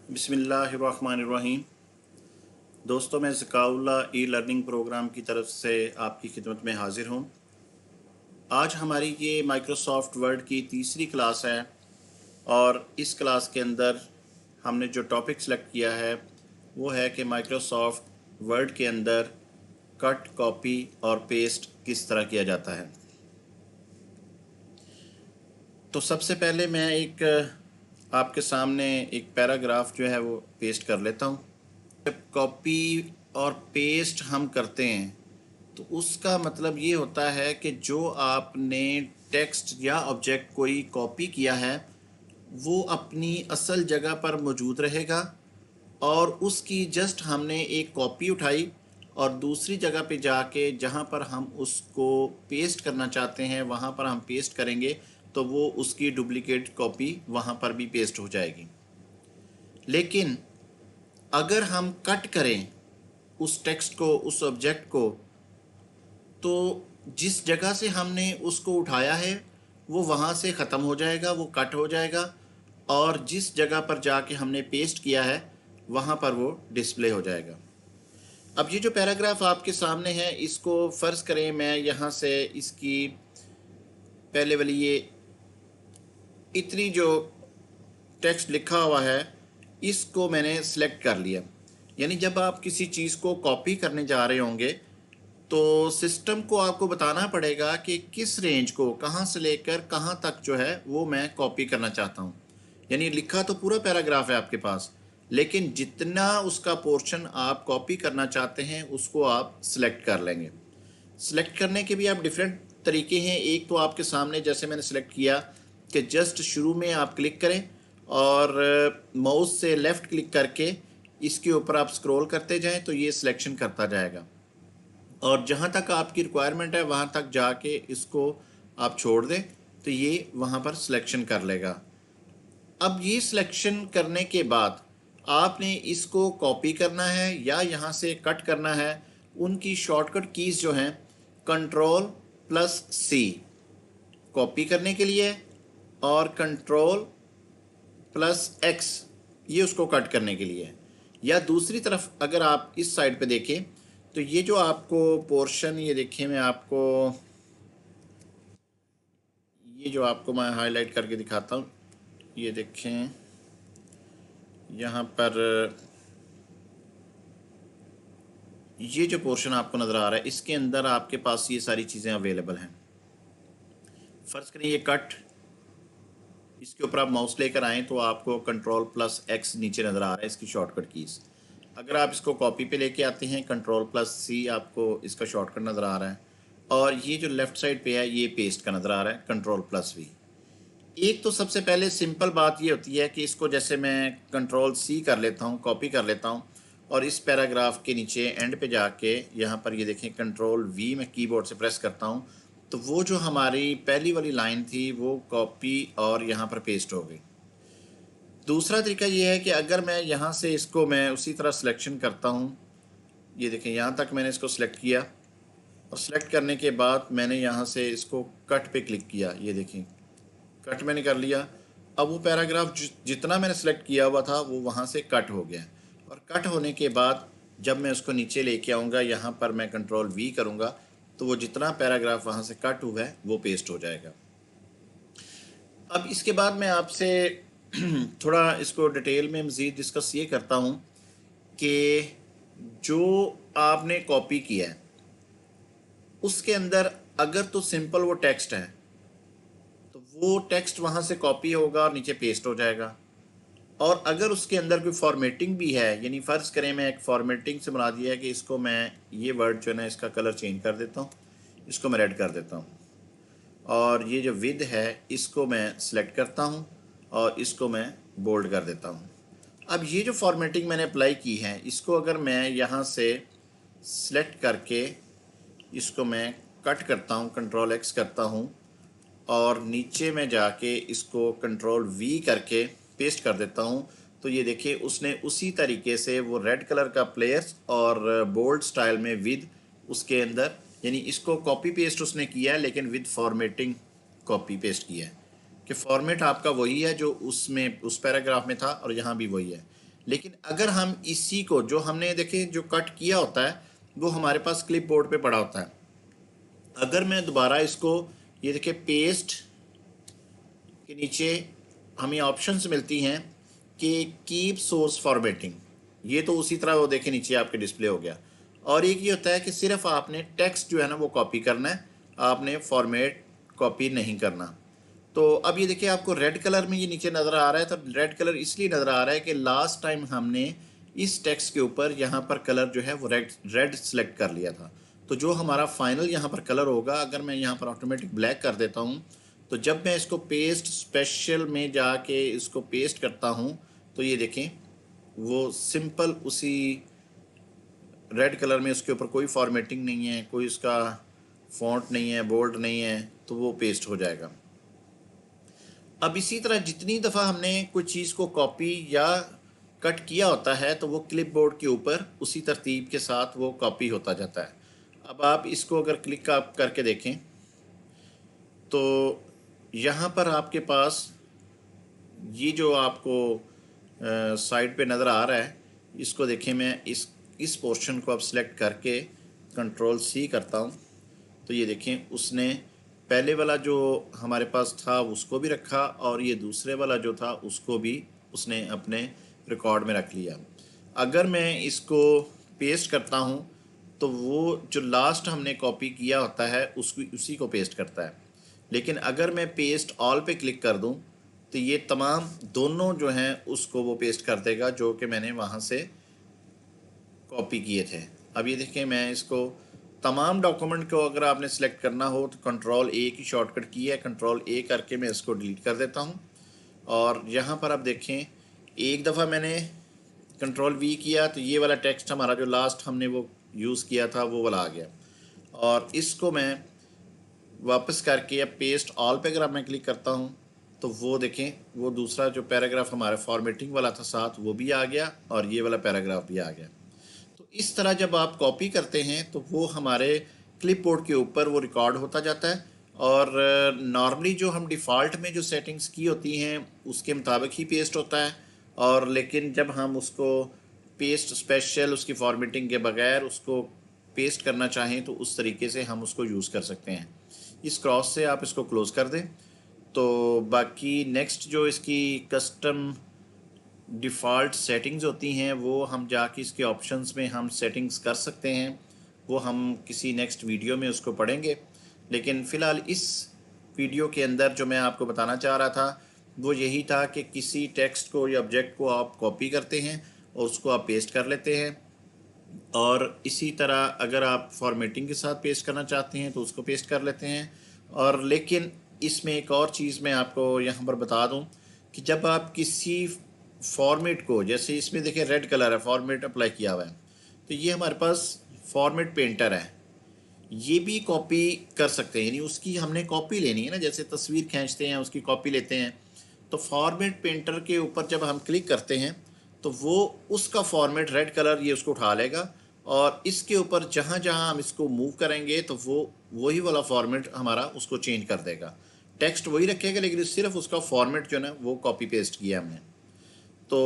बिस्मिल्लाहिर्रहमानिर्रहीम। दोस्तों, मैं ज़काउल्ला ई लर्निंग प्रोग्राम की तरफ से आपकी खिदमत में हाज़िर हूँ। आज हमारी ये माइक्रोसॉफ्ट वर्ड की तीसरी क्लास है और इस क्लास के अंदर हमने जो टॉपिक सेलेक्ट किया है वो है कि माइक्रोसॉफ्ट वर्ड के अंदर कट, कॉपी और पेस्ट किस तरह किया जाता है। तो सबसे पहले मैं एक आपके सामने एक पैराग्राफ जो है वो पेस्ट कर लेता हूँ। जब कॉपी और पेस्ट हम करते हैं तो उसका मतलब ये होता है कि जो आपने टेक्स्ट या ऑब्जेक्ट कोई कॉपी किया है वो अपनी असल जगह पर मौजूद रहेगा और उसकी जस्ट हमने एक कॉपी उठाई और दूसरी जगह पे जाके जहाँ पर हम उसको पेस्ट करना चाहते हैं वहाँ पर हम पेस्ट करेंगे तो वो उसकी डुप्लीकेट कॉपी वहाँ पर भी पेस्ट हो जाएगी। लेकिन अगर हम कट करें उस टेक्स्ट को, उस ऑब्जेक्ट को, तो जिस जगह से हमने उसको उठाया है वो वहाँ से ख़त्म हो जाएगा, वो कट हो जाएगा और जिस जगह पर जाके हमने पेस्ट किया है वहाँ पर वो डिस्प्ले हो जाएगा। अब ये जो पैराग्राफ आपके सामने है इसको फ़र्ज़ करें मैं यहाँ से इसकी पहले वाली ये इतनी जो टेक्स्ट लिखा हुआ है इसको मैंने सेलेक्ट कर लिया। यानी जब आप किसी चीज़ को कॉपी करने जा रहे होंगे तो सिस्टम को आपको बताना पड़ेगा कि किस रेंज को कहाँ से लेकर कहाँ तक जो है वो मैं कॉपी करना चाहता हूँ। यानी लिखा तो पूरा पैराग्राफ है आपके पास, लेकिन जितना उसका पोर्शन आप कॉपी करना चाहते हैं उसको आप सिलेक्ट कर लेंगे। सिलेक्ट करने के भी आप डिफरेंट तरीके हैं। एक तो आपके सामने जैसे मैंने सिलेक्ट किया कि जस्ट शुरू में आप क्लिक करें और माउस से लेफ़्ट क्लिक करके इसके ऊपर आप स्क्रॉल करते जाएं तो ये सिलेक्शन करता जाएगा और जहाँ तक आपकी रिक्वायरमेंट है वहाँ तक जाके इसको आप छोड़ दें तो ये वहाँ पर सिलेक्शन कर लेगा। अब ये सिलेक्शन करने के बाद आपने इसको कॉपी करना है या यहाँ से कट करना है। उनकी शॉर्टकट कीज़ जो हैं Ctrl+C कॉपी करने के लिए और Ctrl+X ये उसको कट करने के लिए। या दूसरी तरफ अगर आप इस साइड पे देखें तो ये जो आपको पोर्शन ये देखें मैं आपको मैं हाईलाइट करके दिखाता हूँ। ये देखें यहाँ पर ये जो पोर्शन आपको नज़र आ रहा है इसके अंदर आपके पास ये सारी चीज़ें अवेलेबल हैं। फ़र्ज़ करें ये कट, इसके ऊपर आप माउस लेकर आएँ तो आपको Ctrl+X नीचे नज़र आ रहा है इसकी शॉर्टकट कीज़। अगर आप इसको कॉपी पे लेके आते हैं Ctrl+C आपको इसका शॉर्टकट नज़र आ रहा है और ये जो लेफ़्ट साइड पे है ये पेस्ट का नज़र आ रहा है Ctrl+V। एक तो सबसे पहले सिंपल बात ये होती है कि इसको जैसे मैं Ctrl+C कर लेता हूँ, कॉपी कर लेता हूँ और इस पैराग्राफ के नीचे एंड पे जाके यहाँ पर ये देखें Ctrl+V मैं कीबोर्ड से प्रेस करता हूँ तो वो जो हमारी पहली वाली लाइन थी वो कॉपी और यहाँ पर पेस्ट हो गई। दूसरा तरीका ये है कि अगर मैं यहाँ से इसको मैं उसी तरह सिलेक्शन करता हूँ, ये देखें यहाँ तक मैंने इसको सिलेक्ट किया और सिलेक्ट करने के बाद मैंने यहाँ से इसको कट पे क्लिक किया, ये देखें कट मैंने कर लिया। अब वो पैराग्राफ जितना मैंने सेलेक्ट किया हुआ था वो वहाँ से कट हो गया और कट होने के बाद जब मैं उसको नीचे लेके आऊँगा यहाँ पर मैं Ctrl+V करूँगा तो वो जितना पैराग्राफ वहाँ से कट हुआ है वो पेस्ट हो जाएगा। अब इसके बाद मैं आपसे थोड़ा इसको डिटेल में मज़ीद डिस्कस ये करता हूँ कि जो आपने कॉपी किया है उसके अंदर अगर तो सिंपल वो टेक्स्ट है तो वो टेक्स्ट वहाँ से कॉपी होगा और नीचे पेस्ट हो जाएगा। और अगर उसके अंदर कोई फॉर्मेटिंग भी है, यानी फ़र्ज़ करें मैं एक फॉर्मेटिंग से मुराद ये है कि इसको मैं ये वर्ड जो है ना इसका कलर चेंज कर देता हूँ, इसको मैं रेड कर देता हूँ और ये जो विद है इसको मैं सिलेक्ट करता हूँ और इसको मैं बोल्ड कर देता हूँ। अब ये जो फॉर्मेटिंग मैंने अप्लाई की है इसको अगर मैं यहाँ से सिलेक्ट करके इसको मैं कट करता हूँ, Ctrl+X करता हूँ और नीचे में जाके इसको Ctrl+V करके पेस्ट कर देता हूँ तो ये देखिए उसने उसी तरीके से वो रेड कलर का प्लेयर्स और बोल्ड स्टाइल में विद उसके अंदर, यानी इसको कॉपी पेस्ट उसने किया है लेकिन विद फॉर्मेटिंग कॉपी पेस्ट किया है कि फॉर्मेट आपका वही है जो उसमें उस पैराग्राफ में था और यहाँ भी वही है, लेकिन अगर हम इसी को जो हमने देखे जो कट किया होता है वो हमारे पास क्लिप बोर्ड पर पड़ा होता है, अगर मैं दोबारा इसको ये देखिए पेस्ट के नीचे हमें ऑप्शंस मिलती हैं कि कीप सोर्स फॉर्मेटिंग, ये तो उसी तरह वो देखें नीचे आपके डिस्प्ले हो गया। और एक ये होता है कि सिर्फ आपने टेक्स्ट जो है ना वो कॉपी करना है, आपने फॉर्मेट कॉपी नहीं करना। तो अब ये देखिए आपको रेड कलर में ये नीचे नज़र आ रहा है, तो रेड कलर इसलिए नज़र आ रहा है कि लास्ट टाइम हमने इस टेक्स्ट के ऊपर यहाँ पर कलर जो है वो रेड सेलेक्ट कर लिया था। तो जो हमारा फाइनल यहाँ पर कलर होगा, अगर मैं यहाँ पर ऑटोमेटिक ब्लैक कर देता हूँ, तो जब मैं इसको पेस्ट स्पेशल में जाके इसको पेस्ट करता हूँ तो ये देखें वो सिंपल उसी रेड कलर में, उसके ऊपर कोई फॉर्मेटिंग नहीं है, कोई इसका फॉन्ट नहीं है, बोल्ड नहीं है, तो वो पेस्ट हो जाएगा। अब इसी तरह जितनी दफ़ा हमने कोई चीज़ को कॉपी या कट किया होता है तो वो क्लिप बोर्ड के ऊपर उसी तरतीब के साथ वो कॉपी होता जाता है। अब आप इसको अगर क्लिक आप करके देखें तो यहाँ पर आपके पास ये जो आपको साइड पे नज़र आ रहा है, इसको देखें, मैं इस पोर्शन को अब सिलेक्ट करके कंट्रोल सी करता हूँ तो ये देखें उसने पहले वाला जो हमारे पास था उसको भी रखा और ये दूसरे वाला जो था उसको भी उसने अपने रिकॉर्ड में रख लिया। अगर मैं इसको पेस्ट करता हूँ तो वो जो लास्ट हमने कॉपी किया होता है उसी को पेस्ट करता है। लेकिन अगर मैं पेस्ट ऑल पे क्लिक कर दूँ तो ये तमाम दोनों जो हैं उसको वो पेस्ट कर देगा जो कि मैंने वहाँ से कॉपी किए थे। अब ये देखें, मैं इसको तमाम डॉक्यूमेंट को अगर आपने सेलेक्ट करना हो तो कंट्रोल ए की शॉर्टकट की है, कंट्रोल ए करके मैं इसको डिलीट कर देता हूँ। और यहाँ पर आप देखें एक दफ़ा मैंने कंट्रोल वी किया तो ये वाला टेक्स्ट हमारा जो लास्ट हमने वो यूज़ किया था वो वाला आ गया। और इसको मैं वापस करके अब पेस्ट ऑल पे अगर मैं क्लिक करता हूँ तो वो देखें वो दूसरा जो पैराग्राफ हमारा फॉर्मेटिंग वाला था साथ वो भी आ गया और ये वाला पैराग्राफ भी आ गया। तो इस तरह जब आप कॉपी करते हैं तो वो हमारे क्लिपबोर्ड के ऊपर वो रिकॉर्ड होता जाता है। और नॉर्मली जो हम डिफ़ॉल्ट में जो सेटिंग्स की होती हैं उसके मुताबिक ही पेस्ट होता है। और लेकिन जब हम उसको पेस्ट स्पेशल उसकी फॉर्मेटिंग के बगैर उसको पेस्ट करना चाहें तो उस तरीके से हम उसको यूज़ कर सकते हैं। इस क्रॉस से आप इसको क्लोज़ कर दें। तो बाकी नेक्स्ट जो इसकी कस्टम डिफ़ॉल्ट सेटिंग्स होती हैं वो हम जाके इसके ऑप्शंस में हम सेटिंग्स कर सकते हैं, वो हम किसी नेक्स्ट वीडियो में उसको पढ़ेंगे। लेकिन फ़िलहाल इस वीडियो के अंदर जो मैं आपको बताना चाह रहा था वो यही था कि किसी टेक्स्ट को या ऑब्जेक्ट को आप कॉपी करते हैं और उसको आप पेस्ट कर लेते हैं, और इसी तरह अगर आप फॉर्मेटिंग के साथ पेस्ट करना चाहते हैं तो उसको पेस्ट कर लेते हैं। और लेकिन इसमें एक और चीज़ मैं आपको यहाँ पर बता दूँ कि जब आप किसी फॉर्मेट को, जैसे इसमें देखिए रेड कलर है, फॉर्मेट अप्लाई किया हुआ है, तो ये हमारे पास फॉर्मेट पेंटर है, ये भी कॉपी कर सकते हैं। यानी उसकी हमने कॉपी लेनी है ना, जैसे तस्वीर खींचते हैं उसकी कॉपी लेते हैं, तो फॉर्मेट पेंटर के ऊपर जब हम क्लिक करते हैं तो वो उसका फॉर्मेट रेड कलर ये उसको उठा लेगा और इसके ऊपर जहाँ जहाँ हम इसको मूव करेंगे तो वो वही वाला फॉर्मेट हमारा उसको चेंज कर देगा। टेक्स्ट वही रखेगा लेकिन सिर्फ उसका फॉर्मेट जो है ना वो कॉपी पेस्ट किया हमने। तो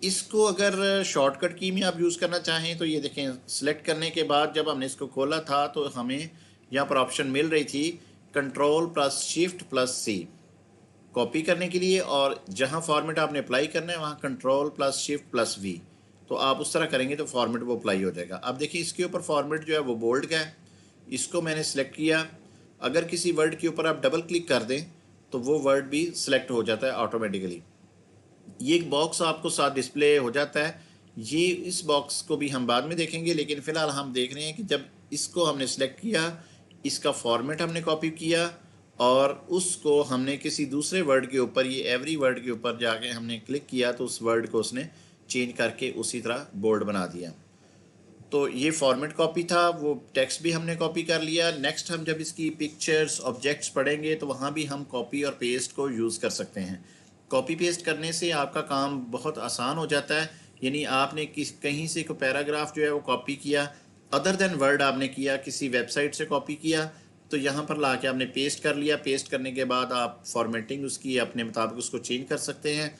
इसको अगर शॉर्टकट की में आप यूज़ करना चाहें तो ये देखें, सिलेक्ट करने के बाद जब हमने इसको खोला था तो हमें यहाँ पर ऑप्शन मिल रही थी कंट्रोल प्लस शिफ्ट प्लस सी कॉपी करने के लिए, और जहाँ फॉर्मेट आपने अप्लाई करना है वहाँ control plus shift plus V. तो आप उस तरह करेंगे तो फॉर्मेट वो अप्लाई हो जाएगा। अब देखिए इसके ऊपर फॉर्मेट जो है वो बोल्ड का है, इसको मैंने सेलेक्ट किया। अगर किसी वर्ड के ऊपर आप डबल क्लिक कर दें तो वो वर्ड भी सिलेक्ट हो जाता है ऑटोमेटिकली। ये एक बॉक्स आपको साथ डिस्प्ले हो जाता है। ये इस बॉक्स को भी हम बाद में देखेंगे, लेकिन फ़िलहाल हम देख रहे हैं कि जब इसको हमने सेलेक्ट किया, इसका फॉर्मेट हमने कॉपी किया और उसको हमने किसी दूसरे वर्ड के ऊपर, ये एवरी वर्ड के ऊपर जाके हमने क्लिक किया तो उस वर्ड को उसने चेंज करके उसी तरह बोल्ड बना दिया। तो ये फॉर्मेट कॉपी था, वो टेक्स्ट भी हमने कॉपी कर लिया। नेक्स्ट हम जब इसकी पिक्चर्स ऑब्जेक्ट्स पढ़ेंगे तो वहाँ भी हम कॉपी और पेस्ट को यूज़ कर सकते हैं। कॉपी पेस्ट करने से आपका काम बहुत आसान हो जाता है। यानी आपने कहीं से कोई पैराग्राफ जो है वो कॉपी किया, अदर देन वर्ड आपने किया, किसी वेबसाइट से कॉपी किया, तो यहाँ पर ला के आपने पेस्ट कर लिया। पेस्ट करने के बाद आप फॉर्मेटिंग उसकी अपने मुताबिक उसको चेंज कर सकते हैं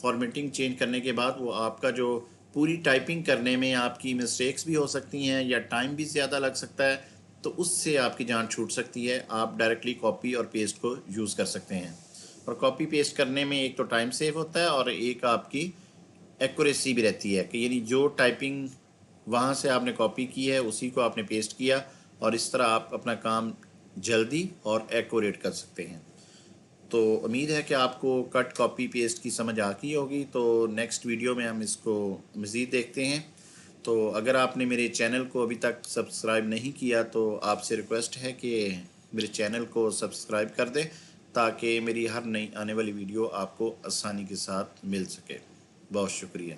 फॉर्मेटिंग चेंज करने के बाद वो आपका जो पूरी टाइपिंग करने में आपकी मिस्टेक्स भी हो सकती हैं या टाइम भी ज़्यादा लग सकता है, तो उससे आपकी जान छूट सकती है। आप डायरेक्टली कॉपी और पेस्ट को यूज़ कर सकते हैं। और कॉपी पेस्ट करने में एक तो टाइम सेव होता है और एक आपकी एक्यूरेसी भी रहती है कि यानी जो टाइपिंग वहाँ से आपने कॉपी की है उसी को आपने पेस्ट किया, और इस तरह आप अपना काम जल्दी और एक्यूरेट कर सकते हैं। तो उम्मीद है कि आपको कट कॉपी पेस्ट की समझ आ गई होगी। तो नेक्स्ट वीडियो में हम इसको मज़ीद देखते हैं। तो अगर आपने मेरे चैनल को अभी तक सब्सक्राइब नहीं किया तो आपसे रिक्वेस्ट है कि मेरे चैनल को सब्सक्राइब कर दें, ताकि मेरी हर नई आने वाली वीडियो आपको आसानी के साथ मिल सके। बहुत शुक्रिया।